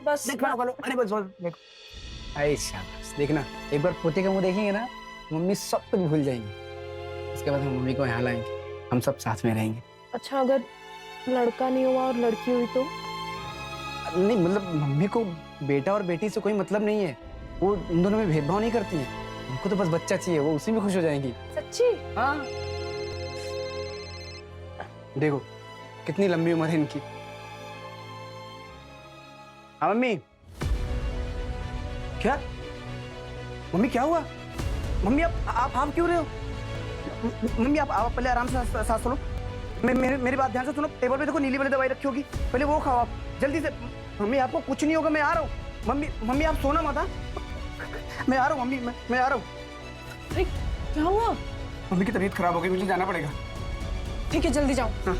बस अरे बस देखो, अरे शाबाश, देखना एक बार पोते का मुंह देखेंगे ना, मम्मी सब कुछ भूल जाएंगी। उसके बाद हम मम्मी को यहाँ लाएंगे, हम सब साथ में रहेंगे। अच्छा, अगर लड़का नहीं हुआ और लड़की हुई तो? नहीं मतलब मम्मी को बेटा और बेटी से कोई मतलब नहीं है, वो उन दोनों में भेदभाव नहीं करती है। उनको तो बस बच्चा चाहिए, वो उसी में खुश हो जाएंगी। सच्ची? हाँ, देखो कितनी लंबी उम्र है इनकी। हाँ मम्मी। क्या मम्मी, क्या हुआ मम्मी? आप क्यों रहे हो मम्मी? आप पहले आराम से सांस लो। मेरी बात ध्यान से सुनो। टेबल पे देखो नीली वाली दवाई रखी होगी, पहले वो खाओ आप जल्दी से। मम्मी आपको कुछ नहीं होगा, मैं आ रहा हूँ। मम्मी आप सोना मत। मैं आ रहा हूँ मम्मी, मैं आ रहा हूँ। अरे क्या हुआ? मम्मी की तबीयत खराब हो गई, मुझे जाना पड़ेगा। ठीक है, जल्दी जाओ। हाँ।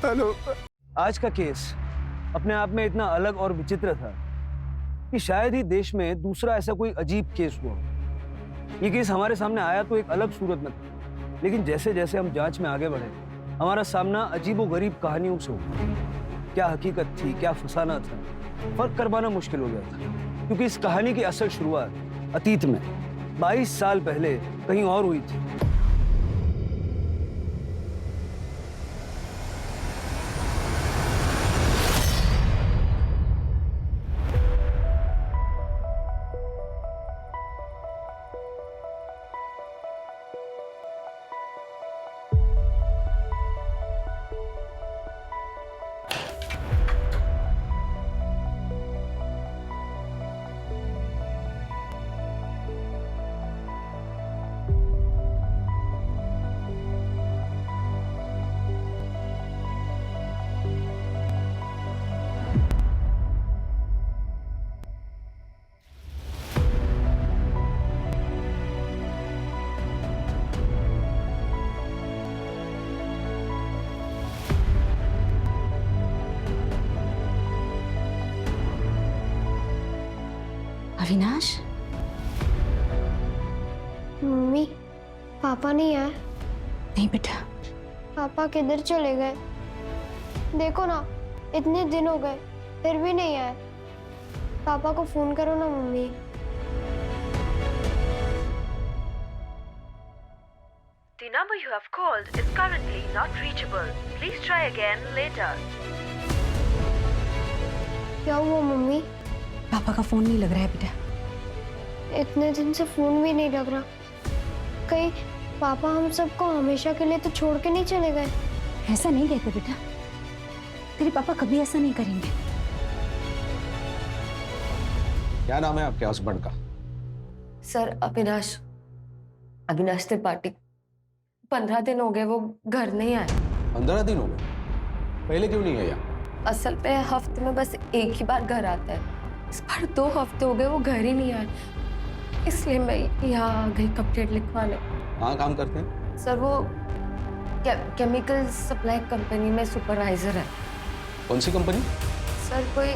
हेलो। आज का केस अपने आप में इतना अलग और विचित्र था कि शायद ही देश में दूसरा ऐसा कोई अजीब केस हुआ। ये केस हमारे सामने आया तो एक अलग सूरत में था, लेकिन जैसे जैसे हम जांच में आगे बढ़े, हमारा सामना अजीबोगरीब कहानियों से हुआ। क्या हकीकत थी, क्या फसाना था, फर्क करवाना मुश्किल हो गया था, क्योंकि इस कहानी की असल शुरुआत अतीत में 22 साल पहले कहीं और हुई थी। अविनाश, मम्मी पापा नहीं आए। नहीं बेटा। पापा किधर चले गए? देखो ना, इतने दिन हो गए फिर भी नहीं आए। पापा को फोन करो ना mummy. The number you have called is currently not reachable. Please try again later. क्या हुआ मम्मी? पापा का फोन नहीं लग रहा है बेटा। इतने दिन से फोन भी नहीं लग रहा। कहीं पापा हम सबको हमेशा के लिए तो छोड़ के नहीं चले गए? ऐसा नहीं कहते बेटा, तेरे पापा कभी ऐसा नहीं करेंगे। क्या नाम है आपके हस्बैंड का? सर अविनाश, अविनाश त्रिपाठी। 15 दिन हो गए वो घर नहीं आए। 15 दिन हो गए? पहले क्यों नहीं आया? असल पे हफ्ते में बस एक ही बार घर आता है। इस बार 2 हफ्ते हो गए वो घर ही नहीं आए, इसलिए मैं यहाँ आ गई कंप्लेंट लिखवाने। कहाँ काम करते हैं? सर वो केमिकल सप्लाई कंपनी में सुपरवाइजर है। कौन सी कंपनी? सर कोई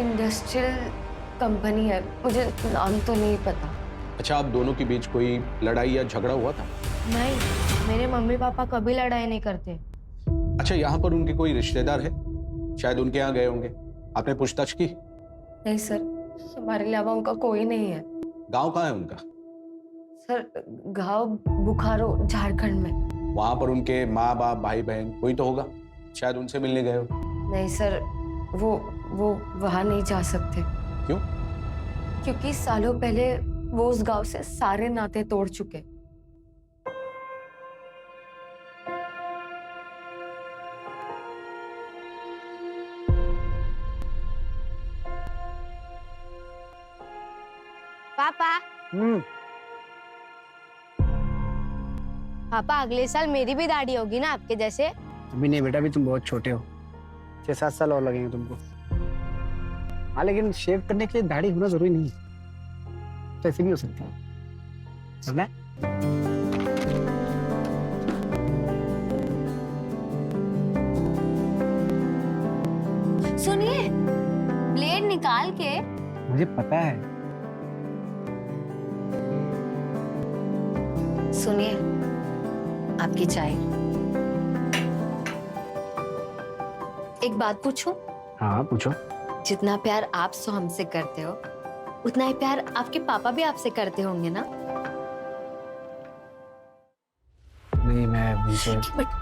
इंडस्ट्रियल कंपनी है, मुझे नाम तो नहीं पता। अच्छा, आप दोनों के बीच कोई लड़ाई या झगड़ा हुआ था? नहीं, मेरे मम्मी पापा कभी लड़ाई नहीं करते। अच्छा, यहाँ पर उनके कोई रिश्तेदार है? शायद उनके यहाँ गए होंगे, आपने पूछताछ की? नहीं सर, हमारे अलावा उनका कोई नहीं है। गांव कहाँ है उनका? सर गांव बुखारो, झारखंड में। वहां पर उनके माँ बाप भाई बहन कोई तो होगा, शायद उनसे मिलने गए हो। नहीं सर, वो वहां नहीं जा सकते। क्यों? क्योंकि सालों पहले वो उस गांव से सारे नाते तोड़ चुके। पापा, पापा अगले साल मेरी भी दाढ़ी होगी ना आपके जैसे? अभी नहीं बेटा, अभी तुम बहुत छोटे हो, 6-7 साल और लगेंगे तुमको। हाँ, लेकिन शेव करने के लिए दाढ़ी होना जरूरी नहीं है, तो ऐसे भी हो सकती है। समझा? सुनिए, ब्लेड निकाल के। मुझे पता है। सुनिए, आपकी चाय। एक बात पूछूं? हाँ पूछो। जितना प्यार आप सोहम से करते हो, उतना ही प्यार आपके पापा भी आपसे करते होंगे ना? नहीं मैं उनसे एक मिनट।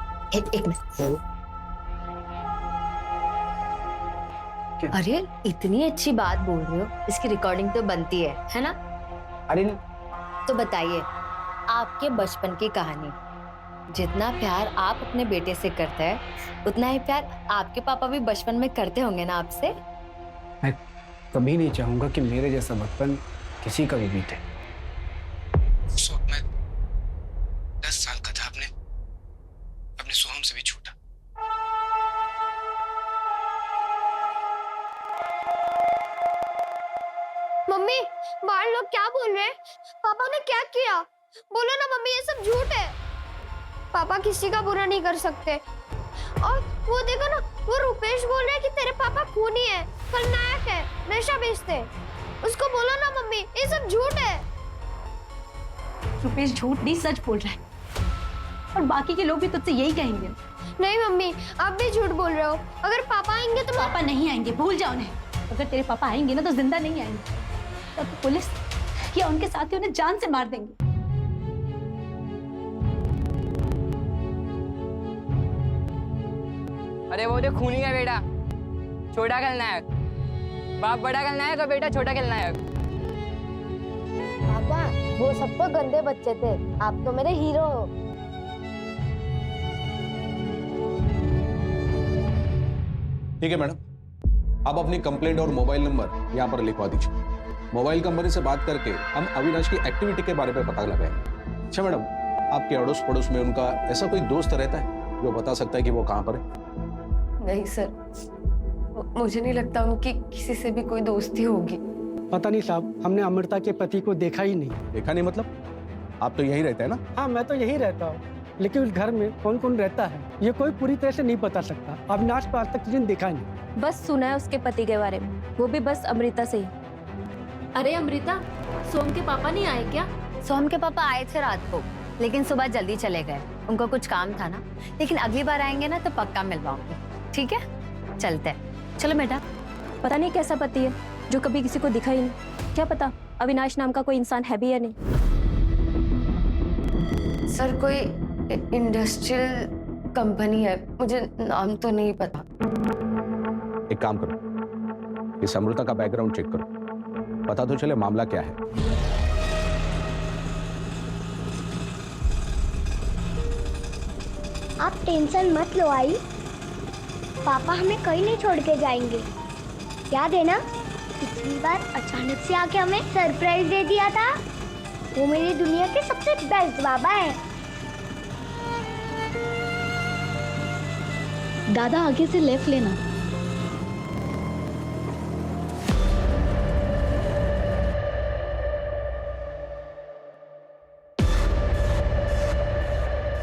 अरे इतनी अच्छी बात बोल रहे हो, इसकी रिकॉर्डिंग तो बनती है ना? अरे तो बताइए, आपके बचपन की कहानी। जितना प्यार आप अपने बेटे से करते हैं, उतना ही प्यार आपके पापा भी बचपन में करते होंगे ना आपसे? मैं कभी नहीं चाहूंगा कि मेरे जैसा बचपन किसी का भी बीते। उस वक्त मैं 10 साल का था, अपने सोहम से भी छोटा। मम्मी, बाहर लोग क्या बोल रहे हैं? पापा ने क्या किया? बोलो ना मम्मी, ये सब झूठ है। पापा किसी का बुरा नहीं कर सकते। और वो देखो ना, वो रुपेश बोल रहा है कि तेरे पापा खूनी है, खलनायक है, नशा बेचते हैं। उसको बोलो ना मम्मी, ये सब झूठ है। रुपेश झूठ नहीं सच बोल रहा है, और बाकी के लोग भी तुझसे यही कहेंगे। नहीं मम्मी, आप भी झूठ बोल रहे हो। अगर पापा आएंगे तो पापा नहीं आएंगे, भूल जाओ उन्हें। अगर तेरे पापा आएंगे ना तो जिंदा नहीं आएंगे, तब तो पुलिस या उनके साथी उन्हें जान से मार देंगे। अरे वो जो खूनी है बेटा, छोटा खलनायक। बाप बड़ा खलनायक और बेटा छोटा खलनायक। पापा, वो सब तो गंदे बच्चे थे, आप तो मेरे हीरो हो। ठीक है मैडम, आप अपनी कंप्लेंट और मोबाइल नंबर यहाँ पर लिखवा दीजिए। मोबाइल कंपनी से बात करके हम अविनाश की एक्टिविटी के बारे में पता लगाएंगे। अच्छा मैडम, आपके अड़ोस पड़ोस में उनका ऐसा कोई दोस्त रहता है जो बता सकता है कि वो कहाँ पर है? नहीं सर, मुझे नहीं लगता उनकी किसी से भी कोई दोस्ती होगी। पता नहीं साहब, हमने अमृता के पति को देखा ही नहीं। देखा नहीं मतलब? आप तो यहीं रहते हैं ना? हाँ मैं तो यहीं रहता हूँ, लेकिन उस घर में कौन कौन रहता है ये कोई पूरी तरह से नहीं बता सकता। अविनाश को आज तक किसी ने देखा नहीं। बस सुना है उसके पति के बारे में, वो भी बस अमृता से ही। अरे अमृता, सोम के पापा नहीं आए क्या? सोहम के पापा आए थे रात को, लेकिन सुबह जल्दी चले गए। उनको कुछ काम था ना, लेकिन अगली बार आएंगे ना तो पक्का मिलवाऊंगी। ठीक है, चलते हैं। चलो बेटा। पता नहीं कैसा पति है जो कभी किसी को दिखा ही नहीं। क्या पता अविनाश नाम का कोई इंसान है भी या नहीं। सर कोई इंडस्ट्रियल कंपनी है, मुझे नाम तो नहीं पता। एक काम करो, इस अमृता का बैकग्राउंड चेक करो, पता तो चले मामला क्या है। आप टेंशन मत लो आई, पापा हमें कहीं नहीं छोड़ के जाएंगे। याद है ना, पिछली बार अचानक से आके हमें सरप्राइज दे दिया था। वो मेरी दुनिया के सबसे बेस्ट बाबा है। दादा आगे से लेफ्ट लेना।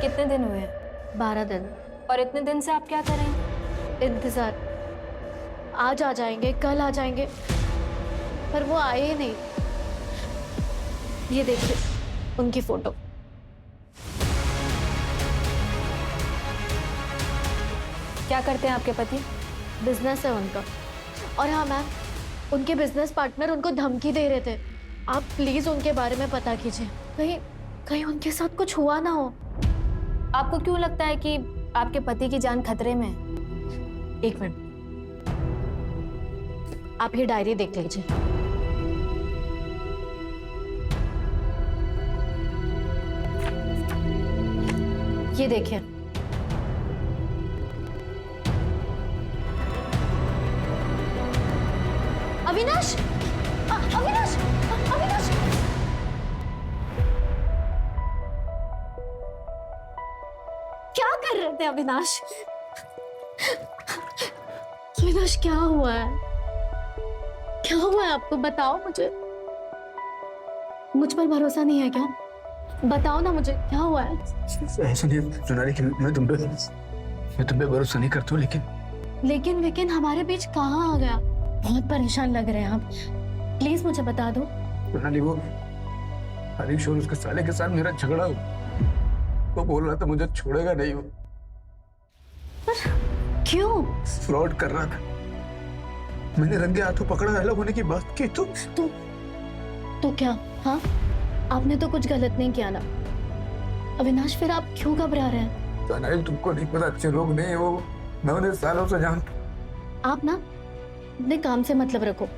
कितने दिन हुए हैं? 12 दिन। और इतने दिन से आप क्या कर रहे हैं? इंतजार, आज आ जाएंगे, कल आ जाएंगे, पर वो आए ही नहीं। ये देखिए उनकी फोटो। क्या करते हैं आपके पति? बिजनेस है उनका। और हाँ मैम, उनके बिजनेस पार्टनर उनको धमकी दे रहे थे। आप प्लीज उनके बारे में पता कीजिए, कहीं कहीं उनके साथ कुछ हुआ ना हो। आपको क्यों लगता है कि आपके पति की जान खतरे में है? एक मिनट, आप ये डायरी देख लीजिए। ये देखिए, अविनाश, अविनाश, अविनाश, क्या कर रहे थे अविनाश? अविनाश क्या हुआ है? क्या हुआ है आपको? बताओ मुझे। मुझ पर भरोसा नहीं है क्या? बताओ ना मुझे, क्या हुआ है? ऐसा नहीं सोनाली कि मैं तुम पे भरोसा नहीं करता हूँ, लेकिन हमारे बीच कहाँ आ गया? बहुत परेशान लग रहे हैं आप, प्लीज मुझे बता दो। सोनाली वो हरीश और उसके साले के साथ मेरा झगड़ा हुआ। वो बोल रहा था मुझे छोड़ेगा नहीं वो। क्यों? फ्रॉड कर रहा था। मैंने रंगे हाथों पकड़ा, अलग होने की बात की तो क्या? हाँ, आपने तो कुछ गलत नहीं किया ना अविनाश, फिर आप क्यों घबरा रहे हैं? तनाई तुमको नहीं पता, अच्छे लोग नहीं वो, मैं उन्हें सालों से जानता। आप ना अपने काम से मतलब रखो,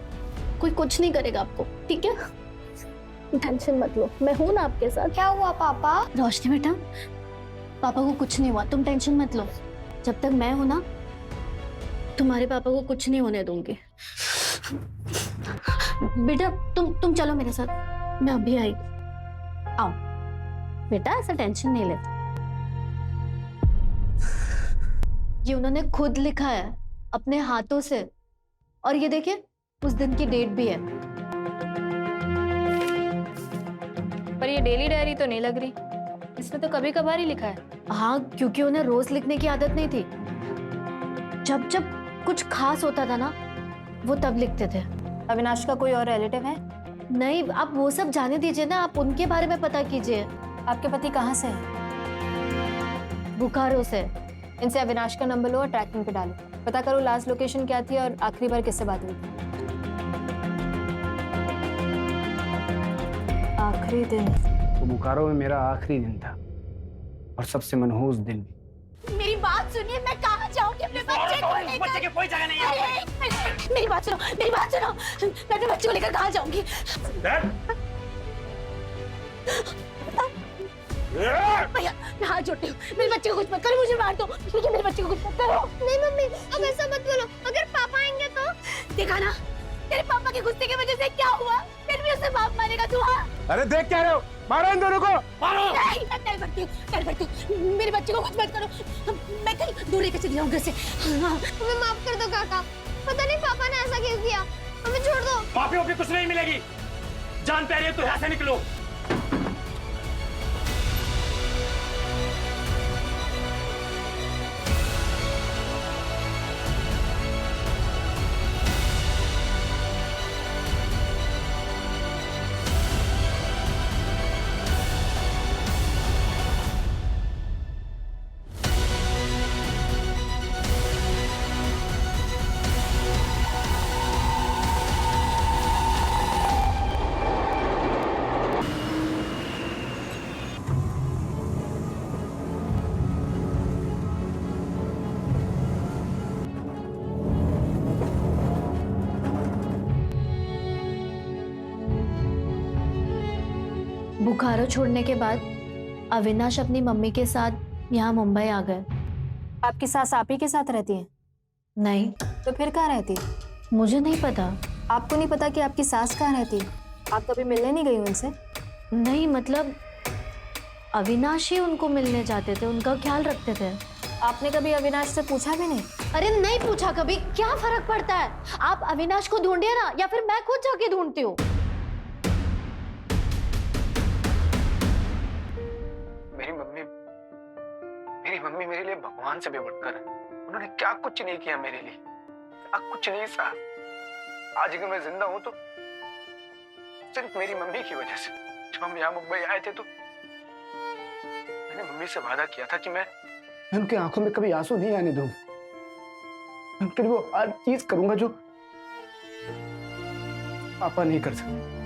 कोई कुछ नहीं करेगा आपको, ठीक है? टेंशन मत लो, मैं हूं ना आपके साथ। क्या हुआ पापा? रोशनी बेटा, पापा को कुछ नहीं हुआ, तुम टेंशन मत लो। जब तक मैं हूं ना, तुम्हारे पापा को कुछ नहीं होने दूंगी। बेटा तुम चलो मेरे साथ, मैं अभी आई। आओ बेटा, ऐसा टेंशन नहीं लेते। ये उन्होंने खुद लिखा है अपने हाथों से, और ये देखिए उस दिन की डेट भी है। पर ये डेली डायरी तो नहीं लग रही, इसमें तो कभी कभार ही लिखा है। हाँ, क्योंकि उन्हें रोज लिखने की आदत नहीं थी। जब जब कुछ खास होता था ना, वो तब लिखते थे। अविनाश का कोई और रिलेटिव है? नहीं, आप वो सब जाने दीजिए ना, आप उनके बारे में पता कीजिए। आपके पति कहाँ से है? बोकारो से। इनसे अविनाश का नंबर लो और ट्रैकिंग पे डालो, पता करो लास्ट लोकेशन क्या थी और आखिरी बार किससे बात हुई थी। आखिरी दिन तो बोकारो में मेरा आखिरी दिन था और सबसे मनहूस दिन भी। मेरी बात सुनिए, मैं कहाँ जाऊंगी अपने बच्चे को लेकर? बच्चे की कोई जगह नहीं है। मेरी बात सुनो, मेरी बात सुनो, मैं अपने बच्चे को लेकर कहाँ जाऊंगी? भैया मैं हाथ जोड़ती हूँ, मेरे बच्चे को कुछ मत करो, मुझे मार दो, लेकिन मेरे बच्चे को कुछ मत करो। नहीं मम्मी, अब ऐसा मत बोलो, अगर पापा आएंगे तो? देखा ना तेरे पापा के गुस्से की वजह से क्या हुआ, फिर भी उसे बाप मारेगा तू? हाँ अरे देख क्या रहे हो, मारो इन दोनों को, मारो। नहीं, मैं डर बढ़ती हूँ, मेरे बच्चे को कुछ मत करो, मैं कहीं दूर लेकर चली जाऊँ घर से। हमें माफ कर दो काका, पता नहीं पापा ने ऐसा क्यों किया, हमें छोड़ दो। माफी वाफी कुछ नहीं मिलेगी, जान प्यारी है तो यहाँ से निकलो। बोकारो छोड़ने के बाद अविनाश अपनी मम्मी के साथ यहाँ मुंबई आ गए। आपकी सास आप ही के साथ रहती है? नहीं। तो फिर कहाँ रहती है? मुझे नहीं पता। आपको नहीं पता कि आपकी सास कहाँ रहती है? आप कभी मिलने नहीं गई उनसे? नहीं, मतलब अविनाश ही उनको मिलने जाते थे, उनका ख्याल रखते थे। आपने कभी अविनाश से पूछा भी नहीं? अरे नहीं पूछा कभी, क्या फर्क पड़ता है? आप अविनाश को ढूंढिए ना, या फिर मैं खुद जाके ढूंढती हूँ। मेरी मम्मी मेरे लिए भगवान से भी बढ़कर है। उन्होंने क्या कुछ नहीं किया मेरे लिए, क्या कुछ नहीं सहा। आज अगर मैं जिंदा हूं तो सिर्फ मेरी मम्मी की वजह से। जब हम यहाँ मुंबई आए थे तो मैंने मम्मी से वादा किया था कि मैं उनकी आंखों में कभी आंसू नहीं आने दूंगा। मैं उनके लिए वो हर चीज करूंगा जो पापा नहीं कर सकते।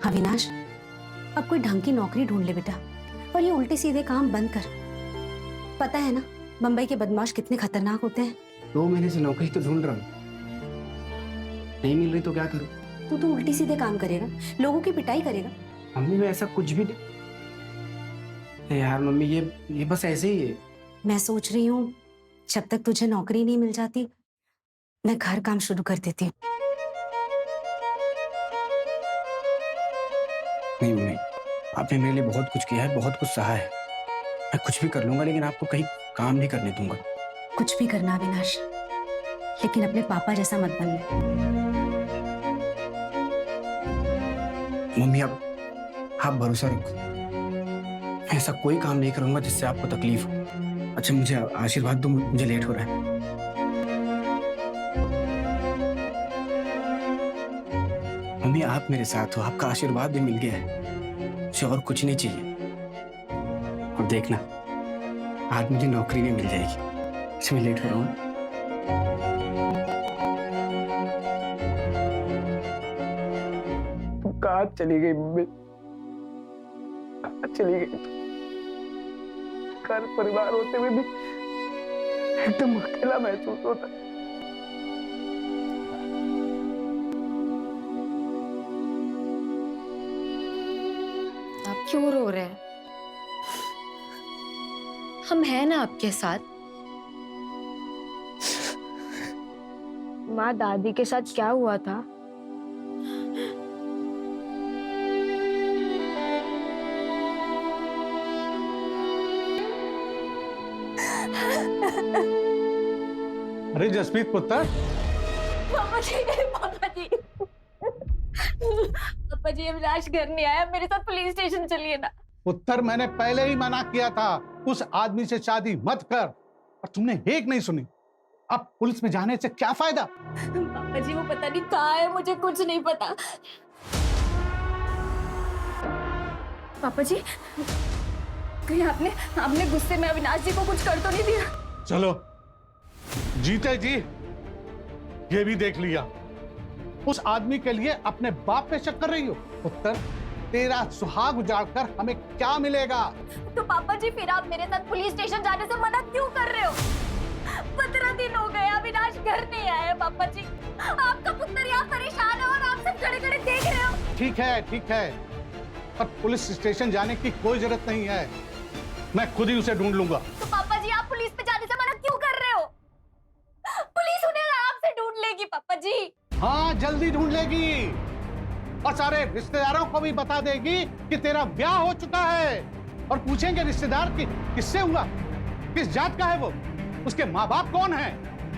अविनाश, अब कोई ढंग की नौकरी ढूंढ ले बेटा, और ये उल्टे सीधे काम बंद कर। पता है ना बम्बई के बदमाश कितने खतरनाक होते हैं। 2 महीने से नौकरी तो ढूंढ रहा हूँ, नहीं मिल रही तो क्या करूँ? तू तो उल्टे सीधे काम करेगा, लोगों की पिटाई करेगा। मम्मी मैं ऐसा कुछ भी नहीं। यार मम्मी ये बस ऐसे ही है। मैं सोच रही हूँ जब तक तुझे नौकरी नहीं मिल जाती, मैं घर काम शुरू कर देती हूँ। नहीं मम्मी, आपने मेरे लिए बहुत कुछ किया है, बहुत कुछ सहा है। मैं कुछ भी कर लूंगा, लेकिन आपको कहीं काम नहीं करने दूंगा। कुछ भी करना अविनाश, लेकिन अपने पापा जैसा मत बनना। मम्मी आप भरोसा रखो, मैं ऐसा कोई काम नहीं करूंगा जिससे आपको तकलीफ हो। अच्छा मुझे आशीर्वाद दो, मुझे लेट हो रहा है। मम्मी आप मेरे साथ हो, आपका आशीर्वाद भी मिल गया है, मुझे और कुछ नहीं चाहिए। और देखना आज मुझे नौकरी भी मिल जाएगी। इसमें लेट हो रहा हूँ। तुम कहाँ चली गई मम्मी? कहाँ चली गई? घर परिवार होते हुए भी एकदम अकेला महसूस होता। आप क्यों रो रहे हैं? हम हैं ना आपके साथ। माँ, दादी के साथ क्या हुआ था? अरे जसप्रीत पुत्र। पापा जी, पापा जी, पापा जी, अविनाश घर नहीं आया, मेरे साथ पुलिस स्टेशन चलिए ना। पुत्र, मैंने पहले ही मना किया था उस आदमी से शादी मत कर, और तुमने एक नहीं सुनी। अब पुलिस में जाने से क्या फायदा? पापा जी, वो पता नहीं कहाँ है, मुझे कुछ नहीं पता। पापा जी, कहीं आपने गुस्से में अविनाश जी को कुछ कर तो नहीं दिया? चलो, जीते जी ये भी देख लिया। उस आदमी के लिए अपने बाप पे शक कर रही हो। पुत्र, तेरा सुहाग उजाड़कर हमें क्या मिलेगा? तो पापा जी, फिर आप मेरे साथ पुलिस स्टेशन जाने से मना क्यों कर रहे हो? 15 दिन हो गए, अविनाश घर नहीं आया। पापा जी, आपका पुत्र यहाँ परेशान है और आप सब खड़े खड़े देख रहे हो। ठीक है, पर पुलिस स्टेशन जाने की कोई जरूरत नहीं है, मैं खुद ही उसे ढूंढ लूंगा। तो पापा जी, आप पुलिस पे जाने से मना क्यों कर रहे हो? पुलिस उन्हें आराम से ढूंढ लेगी पापा जी। हाँ, जल्दी ढूंढ लेगी, और सारे रिश्तेदारों को भी बता देगी कि तेरा ब्याह हो चुका है। और पूछेंगे रिश्तेदार कि किससे हुआ, किस जात का है वो, उसके माँ बाप कौन है,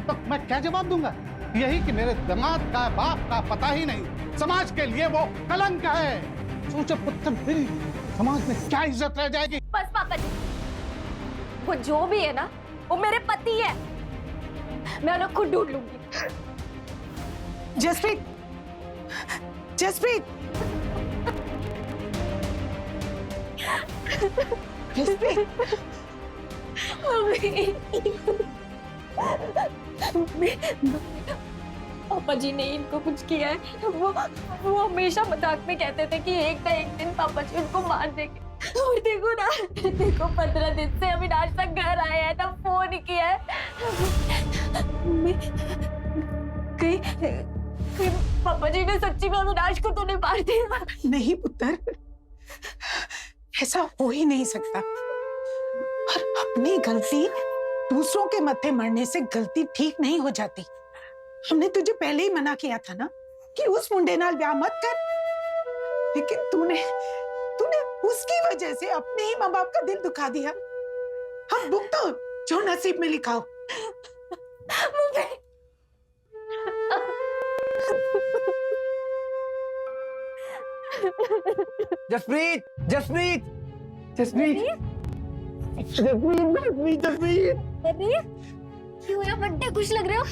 तो मैं क्या जवाब दूंगा? यही कि मेरे दामाद का बाप का पता ही नहीं, समाज के लिए वो कलंक है। सोचो पुत्र, फिर समाज में क्या इज्जत रह जाएगी? बस पापा जी, वो जो भी है ना, वो मेरे पति है, मैं उन्हें खुद ढूंढ लूंगी। जसप्रीत, जसप्रीत, जसप्रीत, पापा जी ने इनको कुछ किया है। वो हमेशा मजाक में कहते थे कि एक ना एक दिन पापा जी उनको मार देंगे। और देखो ना, देखो 15 दिन से अविनाश तक घर आया है, ना फोन किया है। कहीं पापा जी ने सच्ची में अविनाश को तो नहीं मार दिया? नहीं पुत्र, ऐसा हो ही नहीं सकता। और अपनी गलती दूसरों के मत्थे मरने से गलती ठीक नहीं हो जाती। हमने तुझे पहले ही मना किया था ना कि उस मुंडे नाल ब्याह मत कर, लेकिन तूने उसकी वजह से अपने ही माँ बाप का दिल दुखा दिया। हम भुगतो जो नसीब में लिखा हो। जसप्रीत, जसप्रीत, जसप्रीत, जसप्रीत, जसप्रीत। क्यों है बड्डे खुश लग रहे हो?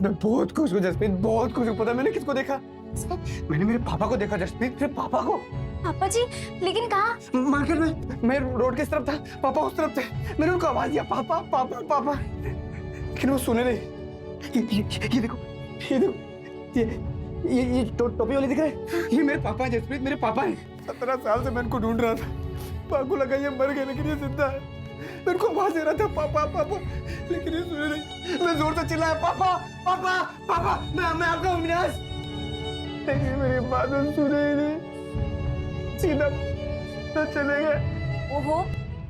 मैं बहुत खुश हूँ जसप्रीत, बहुत खुश हूँ। पता है मैंने किसको देखा? मैंने मेरे पापा को देखा जसप्रीत, मेरे पापा को। पापा जी, लेकिन कहाँ? मार्केट में। मैं रोड किस तरफ था, पापा उस तरफ थे। मैंने उनको आवाज दिया, पापा पापा पापा, लेकिन वो सुने नहीं। ये देखो, ये देखो, ये टोपी वाले दिख रहे हैं, ये मेरे पापा हैं जसप्रीत, मेरे पापा हैं। 17 साल से मैं इनको ढूंढ रहा था। पापा को लगा ये मर गए, लेकिन ये जिंदा है। मैं इनको आवाज दे रहा था, पापा पापा, लेकिन ये सुने नहीं। मैं जोर से चिल्लाया, पापा पापा पापा, मैं आपका अविनाश, लेकिन मेरी बात सुने ही नहीं, सीधा तो चले गए। ओहो,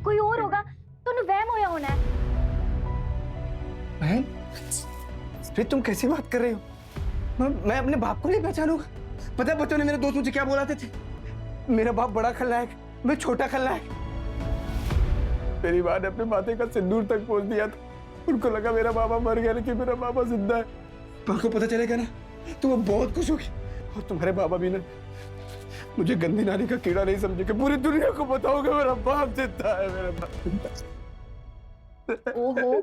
कोई और होगा तो वहम होया होना है। बहन, फिर तुम कैसी बात कर रहे हो? मैं अपने बाप को नहीं पहचानूंगा? पता है बच्चों ने मेरे दोस्त मुझे क्या बोलाते थे? मेरा बाप बड़ा खलनायक, मैं छोटा खलनायक। मेरी माँ ने अपने माथे का सिंदूर तक पहुंच दिया था। उनको लगा मेरा बाबा मर गया, लेकिन मेरा बाबा जिंदा है। माँ को पता चलेगा ना तो वो बहुत खुश होगी। और तुम्हारे बाबा भी ना मुझे गंदी नाली का कीड़ा नहीं समझेगा। पूरी दुनिया को बताओगे मेरा बाप जिंदा है, मेरा बाप जिंदा है। ओहो,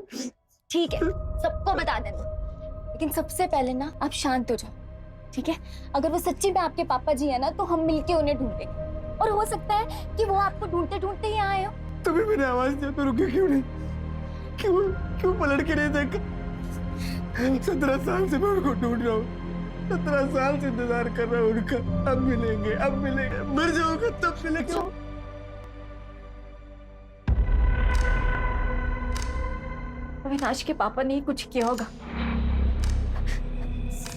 ठीक है, सबको बता देना, लेकिन सबसे पहले ना आप शांत हो जाओ। ठीक है? अगर वो सच्ची में आपके पापा जी है ना तो हम मिलके उन्हें ढूंढेंगे और हो सकता है कि वो आपको ढूंढते ढूंढते ही आए हो। तभी मैंने आवाज दिया तो रुके क्यों नहीं? क्यों क्यों पलट के नहीं देखा? 17 साल से मैं उनको ढूंढ रहा हूँ, 17 साल से इंतजार कर रहा हूँ उनका। अब मिलेंगे, अब मिलेंगे, मर जाऊंगा तब मिलेंगे। अविनाश के पापा ने ही कुछ किया होगा।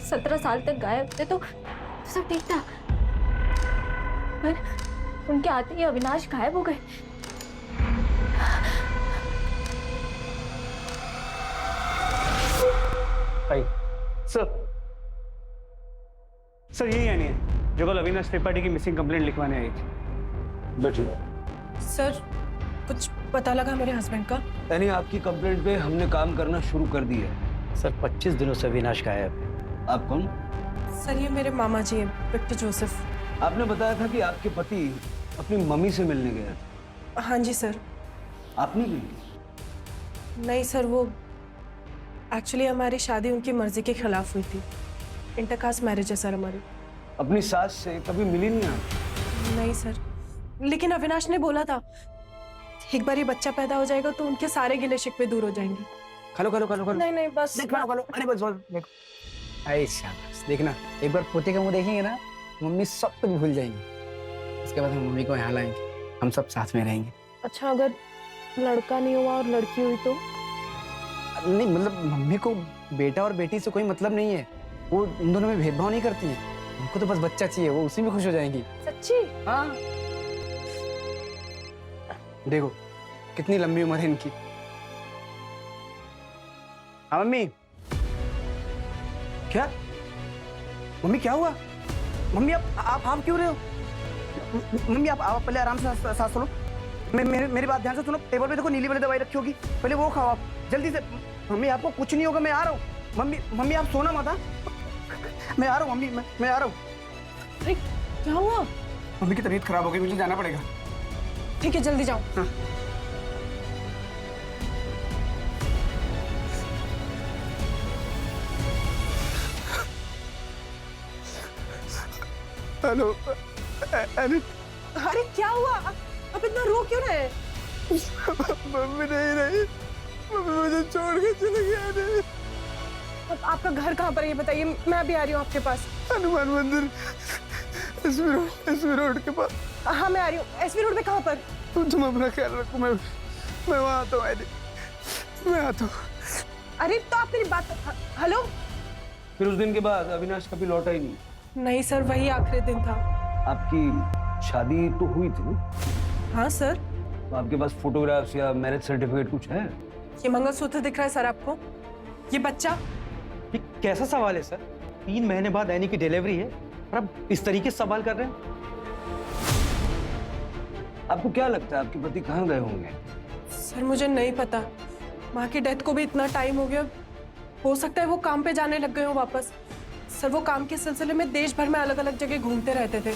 17 साल तक गायब थे तो सब ठीक था, पर उनके आते ही अविनाश गायब हो गए। सर यही यानी है जो कल अविनाश त्रिपाठी की मिसिंग कंप्लेंट लिखवाने आई थी। बैठिए। सर कुछ पता लगा मेरे हस्बैंड का? यानी आपकी कंप्लेंट पे हमने काम करना शुरू कर दिया है। सर 25 दिनों से अविनाश गायब है। आप कौन? सर ये मेरे मामा जी हैं, विक्टर जोसेफ। आपने बताया था कि आपके पति अपनी मम्मी से मिलने गए थे। हाँ जी सर। आप नहीं गई? नहीं सर, वो एक्चुअली हमारी शादी उनकी मर्जी के खिलाफ हुई थी। इंटरकास्ट मैरिज है सर हमारी। अपनी सास से कभी मिली नहीं आप? नहीं सर, लेकिन अविनाश ने बोला था एक बार ये बच्चा पैदा हो जाएगा तो उनके सारे गिले शिकवे दूर हो जाएंगे। खलो खलो खलो खलो। नहीं नहीं बस देख खलो खलो। अरे बस देखो, अरे शाबाश। देखना एक बार पोते का मुंह देखेंगे ना, मम्मी सब कुछ भूल जाएंगी। उसके बाद हम मम्मी को यहाँ लाएंगे, हम सब साथ में रहेंगे। अच्छा अगर लड़का नहीं हुआ और लड़की हुई तो? नहीं मतलब मम्मी को बेटा और बेटी से कोई मतलब नहीं है, वो उन दोनों में भेदभाव नहीं करती है। उनको तो बस बच्चा चाहिए, वो उसी में खुश हो जाएंगी। सच्ची? हाँ देखो कितनी लंबी उम्र है इनकी। हाँ मम्मी। क्या मम्मी क्या हुआ? मम्मी आप क्यों रहे हो? मम्मी आप पहले आराम से सांस लो। मेरी बात ध्यान से सुनो। टेबल पे देखो नीली वाली दवाई रखी होगी, पहले वो खाओ आप जल्दी से। मम्मी आपको कुछ नहीं होगा, मैं आ रहा हूँ। मम्मी आप सोना मत। मैं आ रहा हूँ मम्मी, मैं आ रहा हूँ। अरे क्या हुआ? मम्मी की तबीयत खराब हो गई, मुझे जाना पड़ेगा। ठीक है जल्दी जाओ। हाँ। हेलो अरे क्या हुआ? अब इतना रो क्यों रहे? मम्मी नहीं रही, मम्मी मुझे छोड़ के चले गए। अब आपका घर कहाँ पर है ये बताइए, मैं भी आ रही हूँ आपके पास। हनुमान मंदिर एसवी रोड के पास। हाँ मैं आ रही हूँ। एसवी रोड पे कहाँ पर? तुम अपना ख्याल रखो, मैं वहाँ आता हूँ। मैं आता हूँ। अरे तो आप मेरी बात। हेलो। फिर उस दिन के बाद अविनाश कभी लौटा ही नहीं? नहीं सर, वही आखिरी दिन था। आपकी शादी तो हुई थी ना? हाँ सर। तो आपके पास फोटोग्राफ्स या मैरिज सर्टिफिकेट कुछ है? ये मंगलसूत्र दिख रहा है सर आपको? ये बच्चा? ये कैसा सवाल है सर? 3 महीने बाद एनी की डिलीवरी है और आप इस तरीके से सवाल कर रहे हैं? आपको क्या लगता है आपके पति कहाँ गए होंगे? सर मुझे नहीं पता, माँ की डेथ को भी इतना टाइम हो गया, हो सकता है वो काम पे जाने लग गए हो वापस। सर वो काम के सिलसिले में देश भर में अलग अलग जगह घूमते रहते थे,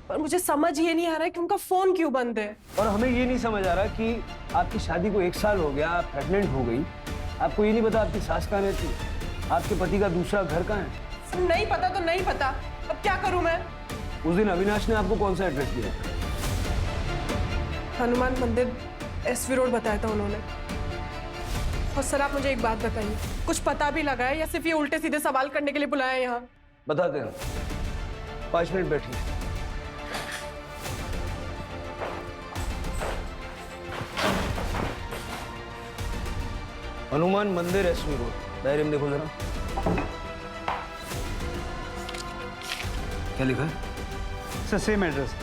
पर मुझे समझ ये नहीं आ रहा है कि उनका फोन क्यों बंद है। और हमें ये नहीं समझ आ रहा कि आपकी शादी को 1 साल हो गया, आप प्रेग्नेंट हो गई, आपको ये नहीं पता आपकी सास कहाँ रहती, आपके पति का दूसरा घर कहाँ है? सर नहीं पता तो नहीं पता, अब क्या करूं मैं? उस दिन अविनाश ने आपको कौन सा एड्रेस दिया? हनुमान मंदिर एसवी रोड बताया था उन्होंने। और सर आप मुझे एक बात बताइए, कुछ पता भी लगा है या सिर्फ ये उल्टे सीधे सवाल करने के लिए बुलाया है यहाँ? बताते हैं, 5 मिनट बैठिए। हनुमान मंदिर एसवी रोड, डायरी में देखो जरा। क्या लिखा है? सर सेम एड्रेस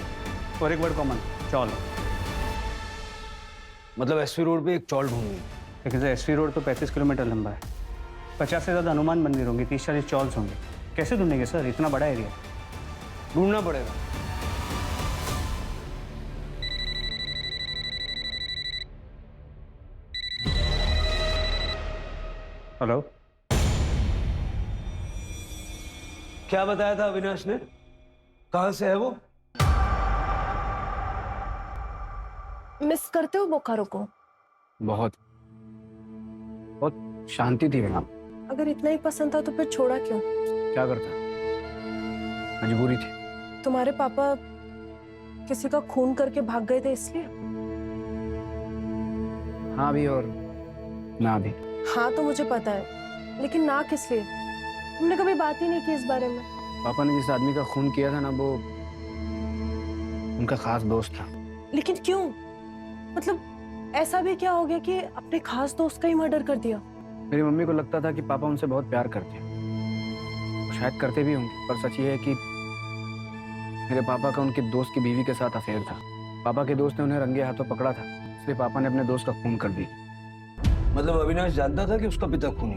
और एक वर्ड कॉमन, चौल। मतलब एसवी रोड पे एक चौल ढूंढनी? लेकिन सर एसवी रोड तो 35 किलोमीटर लंबा है, 50 से ज़्यादा हनुमान मंदिर होंगे, 30-40 चौल्स होंगे। कैसे ढूंढेंगे सर, इतना बड़ा एरिया? ढूंढना पड़ेगा। हेलो। क्या बताया था अविनाश ने? कहां से है वो? मिस करते हो बोकारो को? बहुत शांति थी वहाँ। अगर इतना ही पसंद था तो फिर छोड़ा क्यों? क्या करता? मजबूरी थी। तुम्हारे पापा किसी का खून करके भाग गए थे इसलिए? हाँ भी और ना भी। हाँ तो मुझे पता है, लेकिन ना किस लिए? हमने कभी बात ही नहीं की इस बारे में। पापा ने जिस आदमी का खून किया था ना, वो उनका खास दोस्त था। लेकिन क्यों? मतलब ऐसा भी क्या हो गया कि अपने खास दोस्त का ही मर्डर कर दिया? मेरी मम्मी को लगता था कि पापा उनसे बहुत प्यार करते हैं। शायद करते भी होंगे, पर सच ये है कि मेरे पापा का उनके दोस्त की बीवी के साथ अफेयर था। पापा के दोस्त ने उन्हें रंगे हाथों पकड़ा था, इसलिए पापा ने अपने दोस्त का खून कर दिया। मतलब अविनाश जानता था कि उसका पिता खूनी?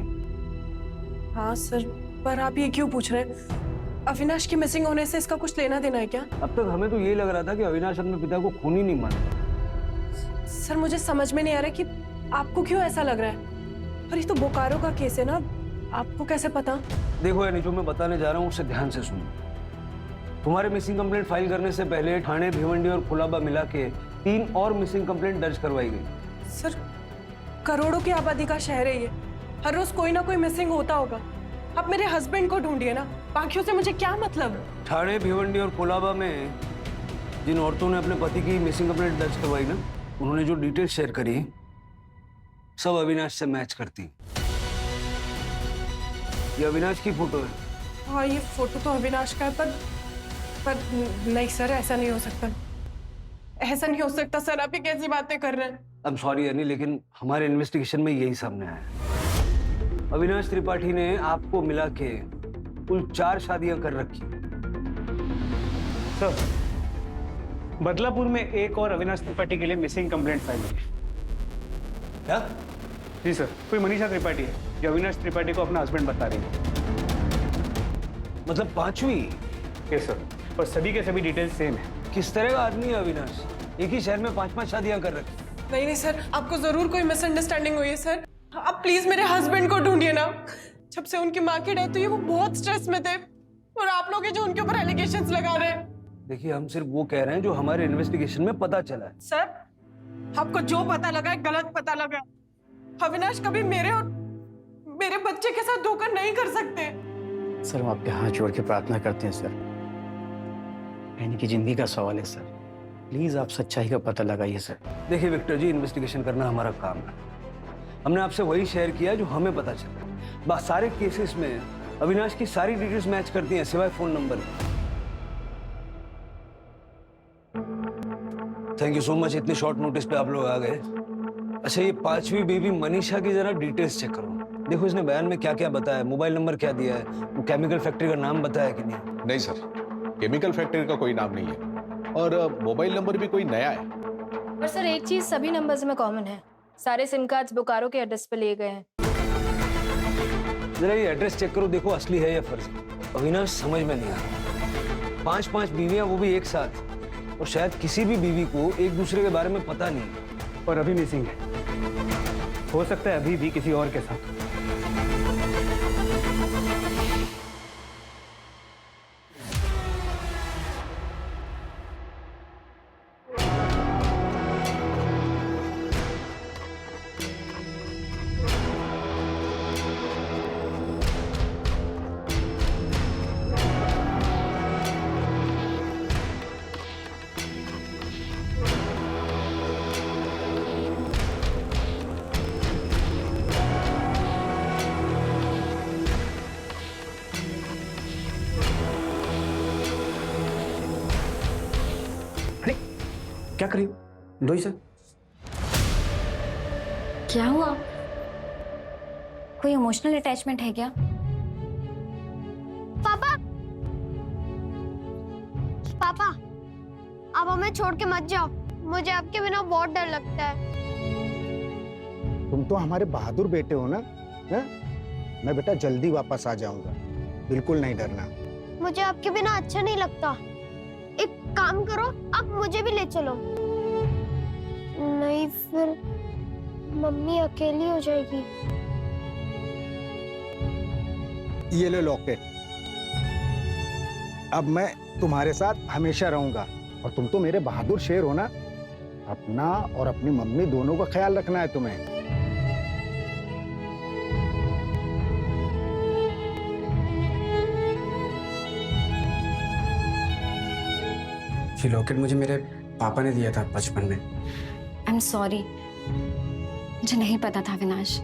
हाँ सर, पर आप ये क्यों पूछ रहे हैं? अविनाश की मिसिंग होने से इसका कुछ लेना देना है क्या? अब तक हमें तो यही लग रहा था कि अविनाश अपने पिता को खूनी नहीं मानता। सर मुझे समझ में नहीं आ रहा कि आपको क्यों ऐसा लग रहा है। और ये तो बोकारो का केस है ना, आपको कैसे पता? देखो यानी जो मैं बताने जा रहा हूँ उसे ध्यान से सुनो। तुम्हारे मिसिंग कंप्लेंट फाइल करने से पहले ठाणे, भिवंडी और कुलाबा मिला के 3 और मिसिंग कंप्लेंट दर्ज करवाई गई। सर करोड़ों की आबादी का शहर है ये, हर रोज कोई ना कोई मिसिंग होता होगा। आप मेरे हस्बैंड को ढूंढिए ना, बाकियों से मुझे क्या मतलब? ठाणे, भिवंडी और कोलाबा में जिन औरतों ने अपने पति की मिसिंग कंप्लेंट दर्ज करवाई ना, उन्होंने जो डिटेल शेयर करी सब अविनाश से मैच करती। ये अविनाश की फोटो है। हाँ ये फोटो तो अविनाश का है, पर नहीं सर, ऐसा नहीं हो सकता। ऐसा नहीं हो सकता सर, आप ये कैसी बातें कर रहे हैं? आई एम सॉरी यानी, लेकिन हमारे इन्वेस्टिगेशन में यही सामने आया। अविनाश त्रिपाठी ने आपको मिला के कुल 4 शादियां कर रखी। सर, बदलापुर में एक और अविनाश त्रिपाठी के लिए मिसिंग कंप्लेंट फाइल हुई। क्या? जी सर, कोई मनीषा त्रिपाठी है जो अविनाश त्रिपाठी को अपना हस्बैंड बता रही है। मतलब 5वीं? यस सर, और सभी के सभी डिटेल्स सेम है। किस तरह का आदमी है अविनाश? एक ही शहर में 5-5 शादियां कर रखी। नहीं सर, आपको जरूर कोई मिसअंडरस्टैंडिंग हुई है सर। आप प्लीज मेरे हस्बैंड को ढूंढिए ना। जब से उनकी माँ की डेथ हुई वो बहुत स्ट्रेस में थे, और आप लोग जो उनके ऊपर एलिगेशंस लगा रहे हैं। देखिए हम सिर्फ वो कह रहे हैं जो हमारे इन्वेस्टिगेशन में पता चला है। सर आपको जो पता लगा है गलत पता लगा है। अविनाश कभी मेरे और मेरे बच्चे के साथ धोखा नहीं कर सकते। सर हम आपके हाथ जोड़ के प्रार्थना करते हैं सर, यानी कि जिंदगी का सवाल है सर, प्लीज आप सच्चाई का पता लगाइए सर। देखिए विक्टर जी, इन्वेस्टिगेशन करना हमारा काम है। हमने आपसे वही शेयर किया जो हमें पता चला। बस सारे केसेस में अविनाश की सारी डिटेल्स मैच करती हैं सिवाय phone number. Thank you so much, इतने शॉर्ट नोटिस पे आप लोग आ गए। अच्छा ये 5वीं बेबी मनीषा की जरा डिटेल्स चेक करो। देखो इसने बयान में क्या क्या बताया, मोबाइल नंबर क्या दिया है, वो केमिकल फैक्ट्री का नाम बताया कि नहीं? नहीं सर, केमिकल फैक्ट्री का कोई नाम नहीं है, और मोबाइल नंबर भी कोई नया है। पर सर एक चीज सभी नंबर्स में कॉमन है, सारे सिम कार्ड्स बोकारो के एड्रेस पे लिए गए हैं। जरा ये एड्रेस चेक करो, देखो असली है या फर्जी। अविनाश समझ में नहीं आ रहा। 5-5 बीवियां, वो भी एक साथ, और शायद किसी भी बीवी को एक दूसरे के बारे में पता नहीं। और अभी मिसिंग है, हो सकता है अभी भी किसी और के साथ। क्या करी दोई सर? क्या हुआ? कोई इमोशनल अटैचमेंट है क्या? पापा पापा आप हमें छोड़ के मत जाओ, मुझे आपके बिना बहुत डर लगता है। तुम तो हमारे बहादुर बेटे हो ना, है? मैं बेटा जल्दी वापस आ जाऊंगा, बिल्कुल नहीं डरना। मुझे आपके बिना अच्छा नहीं लगता। एक काम करो, आप मुझे भी ले चलो। नहीं फिर मम्मी अकेली हो जाएगी। ये लो लॉकेट, अब मैं तुम्हारे साथ हमेशा रहूंगा, और तुम तो मेरे बहादुर शेर हो ना। अपना और अपनी मम्मी दोनों का ख्याल रखना है तुम्हें। ये लॉकेट मुझे मेरे पापा ने दिया था बचपन में। आई एम सॉरी, मुझे नहीं पता था अविनाश।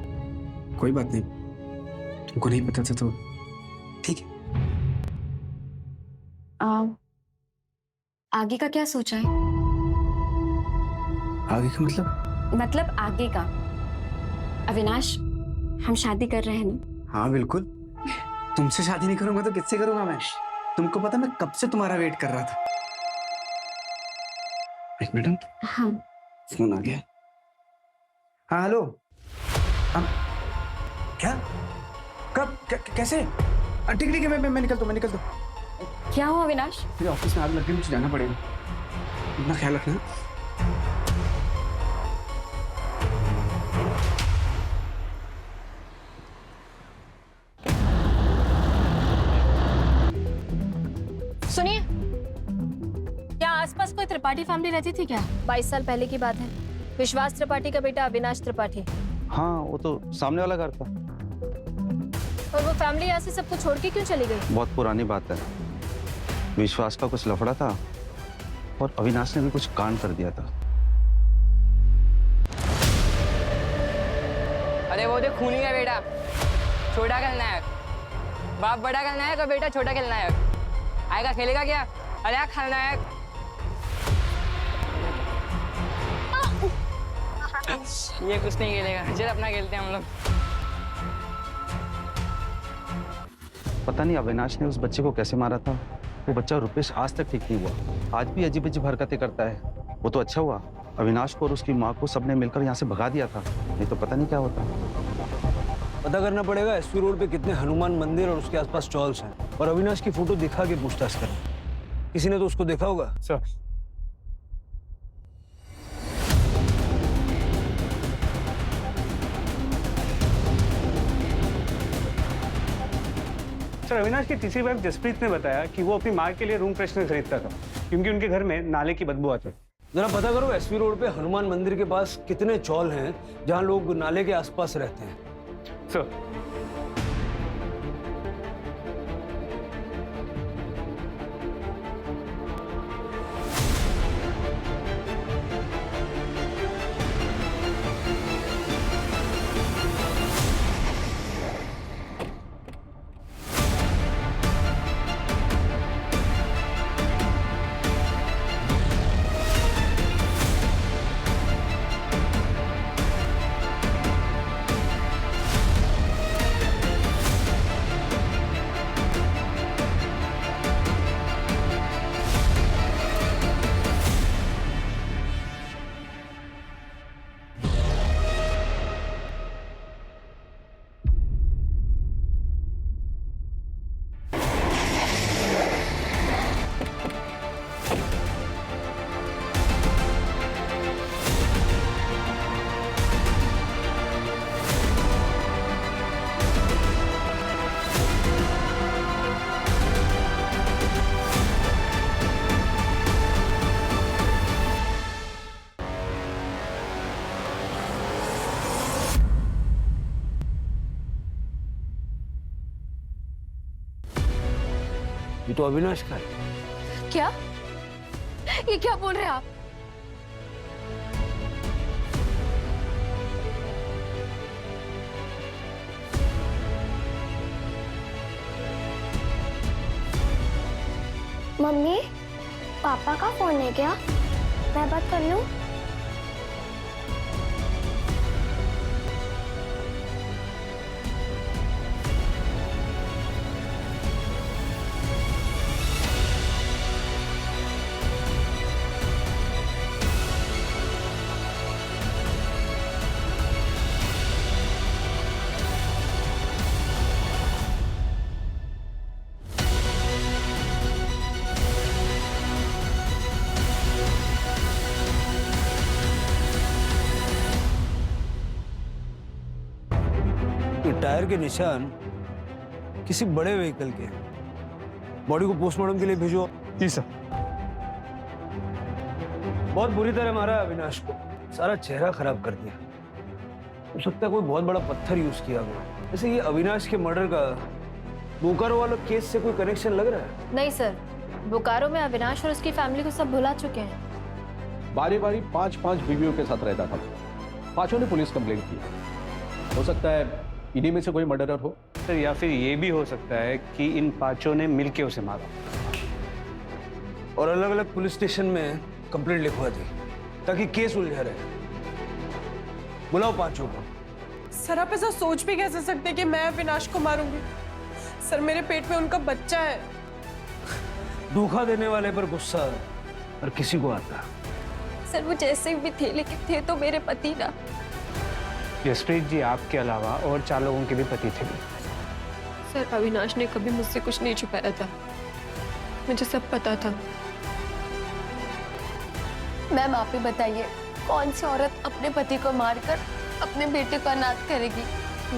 कोई बात नहीं, तुमको नहीं पता था तो ठीक है। आगे का क्या सोचा है? आगे का मतलब आगे का। अविनाश, हम शादी कर रहे हैं ना? हाँ बिल्कुल। तुमसे शादी नहीं करूंगा तो किससे करूंगा मैं? तुमको पता मैं कब से तुम्हारा वेट कर रहा था। एक मिनट। हाँ। फोन आ गया। हाँ हेलो। क्या? कब? कैसे? ठीक है, मैं निकलता हूँ। क्या हुआ अविनाश? मेरे ऑफिस में आग लग गई, मुझे जाना पड़ेगा। अपना ख्याल रखना। सुनिए, क्या आसपास कोई त्रिपाठी फैमिली रहती थी क्या? 22 साल पहले की बात है। विश्वास त्रिपाठी का बेटा अविनाश त्रिपाठी। हाँ, वो तो सामने वाला घर था। और वो फैमिली यहाँ से सबको छोड़ के क्यों चली गई? बहुत पुरानी बात है। विश्वास का कुछ लफड़ा था और अविनाश ने भी कुछ कांड कर दिया था। अरे वो देख, खूनी का बेटा छोटा खलनायक, बाप बड़ा खलनायक और बेटा छोटा खलनायक। आएगा, खेलेगा क्या? अरे खलनायक। ये कुछ नहीं खेलेगा, चल अपना खेलते हैं हम लोग। पता नहीं अविनाश ने उस बच्चे को कैसे मारा था। वो बच्चा रुपेश आज तक ठीक नहीं हुआ, आज भी अजीब अजीब हरकतें करता है। वो तो अच्छा हुआ अविनाश को और उसकी माँ को सबने मिलकर यहाँ से भगा दिया था, नहीं तो पता नहीं क्या होता। पता करना पड़ेगा एसपी रोड पे कितने हनुमान मंदिर और उसके आसपास स्टॉल्स हैं, और अविनाश की फोटो दिखा के पूछताछ करें। किसी ने तो उसको देखा होगा। सर अविनाश की तीसरी वाइफ जसप्रीत ने बताया कि वो अपनी माँ के लिए रूम फ्रेशनर खरीदता था क्योंकि उनके घर में नाले की बदबू आती। जरा पता करो एसपी रोड पे हनुमान मंदिर के पास कितने चौल हैं जहां लोग नाले के आसपास रहते हैं। सर ये तो अविनाश का है। क्या? ये क्या बोल रहे हैं आप? मम्मी, पापा का फोन है क्या? मैं बात कर लूं? ये टायर के निशान किसी बड़े व्हीकल के हैं। बॉडी को पोस्टमार्टम के लिए भेजो। जी सर। बहुत बुरी तरह मारा है अविनाश को, सारा चेहरा खराब कर दिया। हो सकता है कोई बहुत बड़ा पत्थर यूज किया हुआ। वैसे ये अविनाश के मर्डर का बोकारो वाला केस से कोई कनेक्शन लग रहा है? नहीं सर, बोकारो में अविनाश और उसकी फैमिली को सब भुला चुके हैं। बारी बारी 5-5 बीवियों के साथ रहता था। पांचों ने पुलिस कंप्लेंट की। हो सकता है इन्हीं में से कोई मर्डरर हो सर, या फिर ये भी हो सकता है कि इन पांचों ने मिलके उसे मारा और अलग अलग पुलिस स्टेशन में कंप्लेंट लिखवा दी ताकि केस उलझा रहे। बुलाओ पांचों को। सर आप ऐसा सोच भी कैसे सकते हैं कि मैं अविनाश को मारूंगी? सर मेरे पेट में उनका बच्चा है। धोखा देने वाले पर गुस्सा और किसी को आता। सर वो जैसे भी थे, लेकिन थे तो मेरे पति ना। जसप्रीत जी आपके अलावा और 4 लोगों के भी पति थे। सर अविनाश ने कभी मुझसे कुछ नहीं छुपाया था, मुझे सब पता था। मैम आप ही बताइए, कौन सी औरत अपने पति को मारकर अपने बेटे को अनाथ करेगी?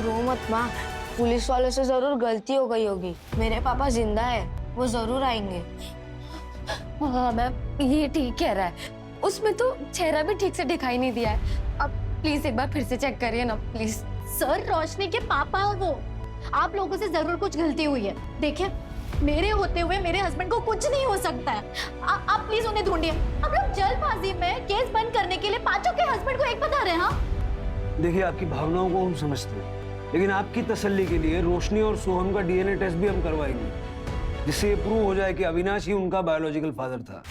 रो मत माँ, पुलिस वालों से जरूर गलती हो गई होगी। मेरे पापा जिंदा है, वो जरूर आएंगे। हाँ मैम ये ठीक कह रहा है, उसमें तो चेहरा भी ठीक से दिखाई नहीं दिया है। अब प्लीज एक बार फिर से चेक करिए ना प्लीज। सर रोशनी के पापा है वो। आप लोगों से जरूर कुछ गलती हुई है। देखिए मेरे होते हुए मेरे हस्बैंड को कुछ नहीं हो सकता है। आप प्लीज उन्हें ढूंढिए। हम लोग जल्दबाजी में केस बंद करने के लिए पांचों के हस्बैंड को एक बता रहे हैं। हाँ देखिए आपकी भावनाओं को हम समझते हैं, लेकिन आपकी तसल्ली के लिए रोशनी और सोहम का डीएनए टेस्ट भी हम करवाएंगे, जिससे ये प्रूव हो जाए कि अविनाश ही उनका बायोलॉजिकल फादर था।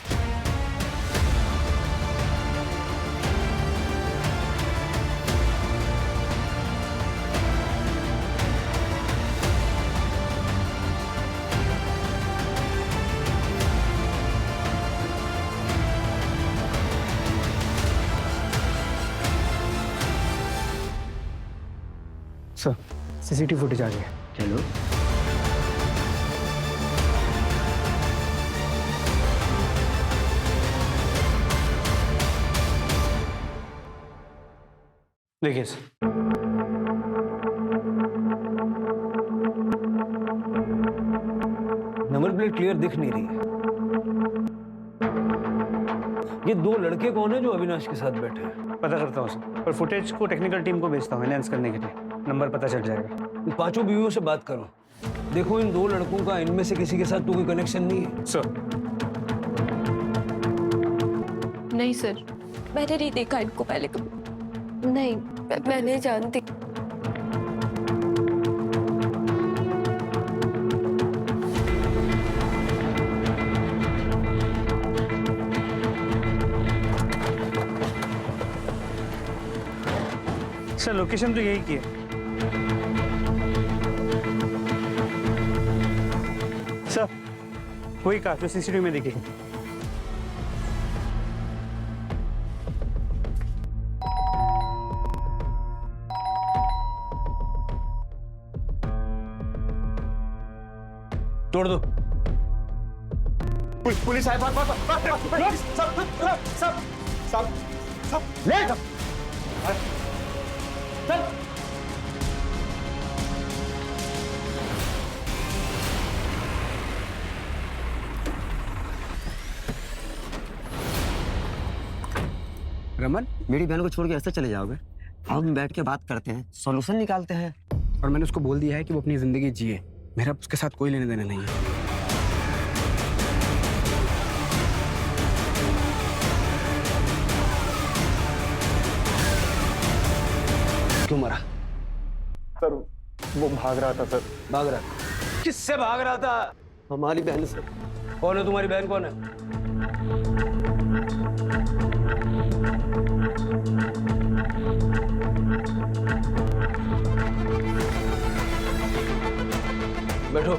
सर सीसीटीवी फुटेज आ गया। चलो देखिए सर, नंबर प्लेट क्लियर दिख नहीं रही है। ये 2 लड़के कौन है जो अविनाश के साथ बैठे हैं? पता करता हूँ सर, और फुटेज को टेक्निकल टीम को भेजता हूँ एनहांस करने के लिए। नंबर पता चल जाएगा। इन पांचों बीवियों से बात करो। देखो इन 2 लड़कों का इनमें से किसी के साथ तो कोई कनेक्शन नहीं है। सर नहीं सर, मैंने नहीं देखा इनको पहले कभी। नहीं मैं नहीं जानती। सर लोकेशन तो यही की है। सर वही कार जो सीसीटीवी में दिखेगी। तोड़ दो। पुलिस आए। सब ले चल। रमन, मेरी बहन को छोड़ के ऐसे चले जाओगे? हम बैठ के बात करते हैं, सॉल्यूशन निकालते हैं। और मैंने उसको बोल दिया है कि वो अपनी जिंदगी जिए, मेरा उसके साथ कोई लेने देने नहीं है। क्यों मरा? सर वो भाग रहा था। सर भाग रहा था? किससे भाग रहा था? हमारी बहन से। कौन है तुम्हारी बहन? कौन है? बैठो।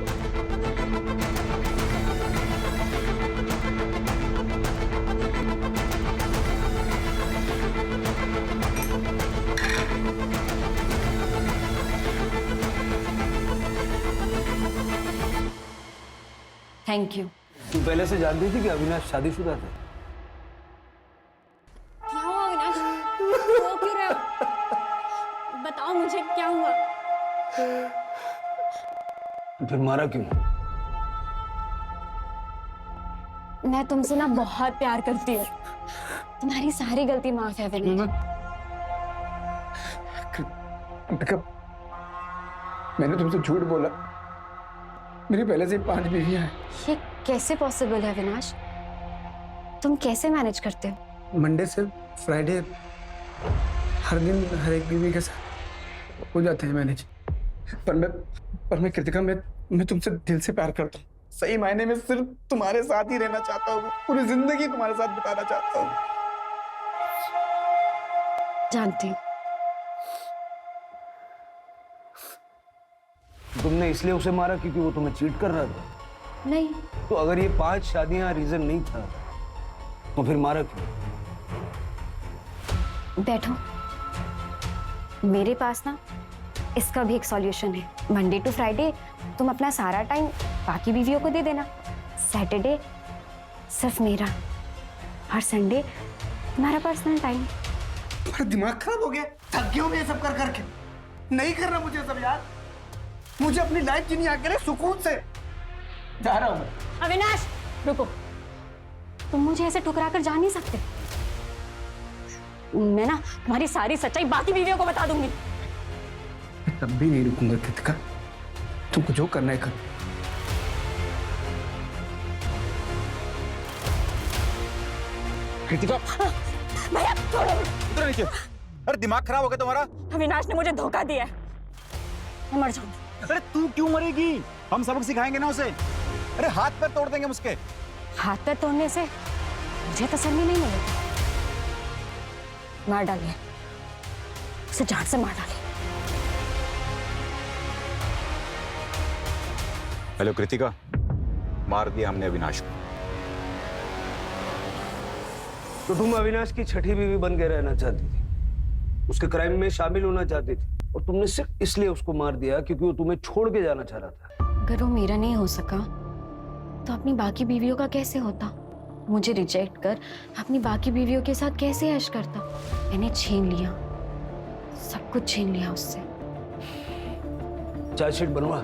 Thank you. तू पहले से जानती थी कि अविनाश शादीशुदा था? क्या हुआ अविनाश? रो क्यों रहे हो? बताओ मुझे क्या हुआ? फिर मारा क्यों? मैं तुमसे ना बहुत प्यार करती हूँ। तुम्हारी सारी गलती माफ है अविनाश। मैंने तुमसे झूठ बोला। मेरी पहले से 5 बीवियां हैं। ये कैसे पॉसिबल है अविनाश? तुम कैसे मैनेज करते हो? मंडे से फ्राइडे हर दिन हर एक बीवी के साथ हो जाते हैं मैनेज। पर मैं कृतिका, मैं तुमसे दिल से प्यार करता हूँ। सही मायने में सिर्फ तुम्हारे साथ ही रहना चाहता हूँ, पूरी जिंदगी तुम्हारे साथ बिताना चाहता हूँ। जानती हूँ। तुमने इसलिए उसे मारा क्योंकि वो तुम्हें चीट कर रहा था? नहीं। तो अगर ये 5 शादियां रीजन नहीं था तो फिर मारा क्यों? बैठो, मेरे पास ना इसका भी एक सॉल्यूशन है। मंडे टू फ्राइडे तुम अपना सारा टाइम बाकी बीवियों को दे देना, सैटरडे सिर्फ मेरा, और संडे तुम्हारा पर्सनल टाइम। तुम्हारा दिमाग खराब हो गया? थक गया हूं मैं ये सब कर करके। नहीं करना मुझे सब यार। मुझे अपनी लाइफ जीनी आके रे सुकून से। जा रहा हूं मैं। अविनाश रुको, तुम मुझे ऐसे ठुकरा कर जा नहीं सकते। मैं ना तुम्हारी सारी सच्चाई बाकी बीवियों को बता दूंगी। मैं तब भी नहीं रुकूंगा कृतिका, तुमको जो करना है कर। कृतिका भैया छोड़ो। उधर नीचे। अरे दिमाग खराब हो गया तुम्हारा? अविनाश ने मुझे धोखा दिया है, मैं मर जाऊंगी। अरे तू क्यों मरेगी? हम सबक सिखाएंगे ना उसे। अरे हाथ पैर तोड़ देंगे उसके। हाथ पैर तोड़ने से मुझे तसल्ली नहीं मिलेगी। मार डालिए उसे, जान से मार डालिए। हेलो कृतिका, मार दिया हमने अविनाश को। तो तुम अविनाश की छठी बीवी बन के रहना चाहती थी, उसके क्राइम में शामिल होना चाहती थी, और तुमने सिर्फ इसलिए उसको मार दिया क्योंकि वो तुम्हें छोड़ के जाना चाह रहा था। अगर वो मेरा नहीं हो सका तो अपनी बाकी बीवियों का कैसे होता? मुझे रिजेक्ट कर अपनी बाकी बीवियों के साथ कैसे ऐश करता? मैंने छीन लिया, सब कुछ छीन लिया उससे। चार्जशीट बनवा।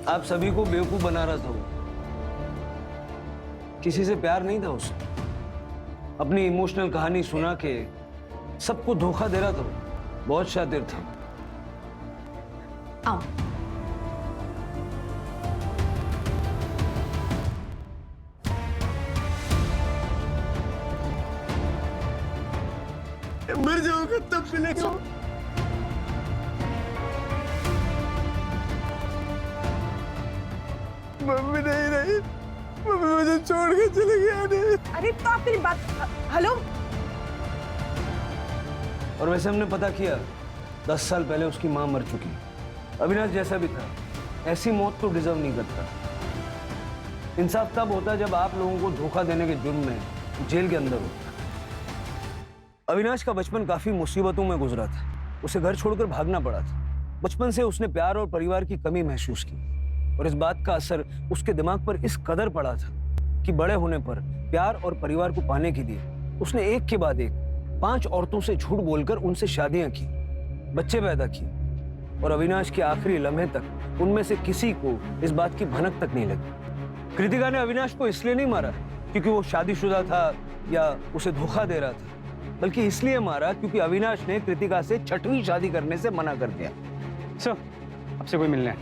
आप सभी को बेवकूफ बना रहा था वो। किसी से प्यार नहीं था उसे। अपनी इमोशनल कहानी सुना के सबको धोखा दे रहा था वो। बहुत शातिर था। आओ। मर जाऊंगा तब मिलेगा। मम्मी नहीं रही, मम्मी मुझे छोड़ के चले गया। अरे तो आप मेरी बात, हेलो। और वैसे हमने पता किया 10 साल पहले उसकी मां मर चुकी। अविनाश जैसा भी था, ऐसी मौत तो डिजर्व नहीं करता। इंसाफ तब होता जब आप लोगों को धोखा देने के जुर्म में जेल के अंदर होता। अविनाश का बचपन काफी मुसीबतों में गुजरा था। उसे घर छोड़कर भागना पड़ा था। बचपन से उसने प्यार और परिवार की कमी महसूस की, और इस बात का असर उसके दिमाग पर इस कदर पड़ा था कि बड़े होने पर प्यार और परिवार को पाने के लिए उसने एक के बाद एक 5 औरतों से झूठ बोलकर उनसे शादियां की, बच्चे पैदा किए, और अविनाश के आखिरी लम्हे तक उनमें से किसी को इस बात की भनक तक नहीं लगी। कृतिका ने अविनाश को इसलिए नहीं मारा क्योंकि वो शादीशुदा था या उसे धोखा दे रहा था, बल्कि इसलिए मारा क्योंकि अविनाश ने कृतिका से 6वीं शादी करने से मना कर दिया। सर, आपसे कोई मिलना है।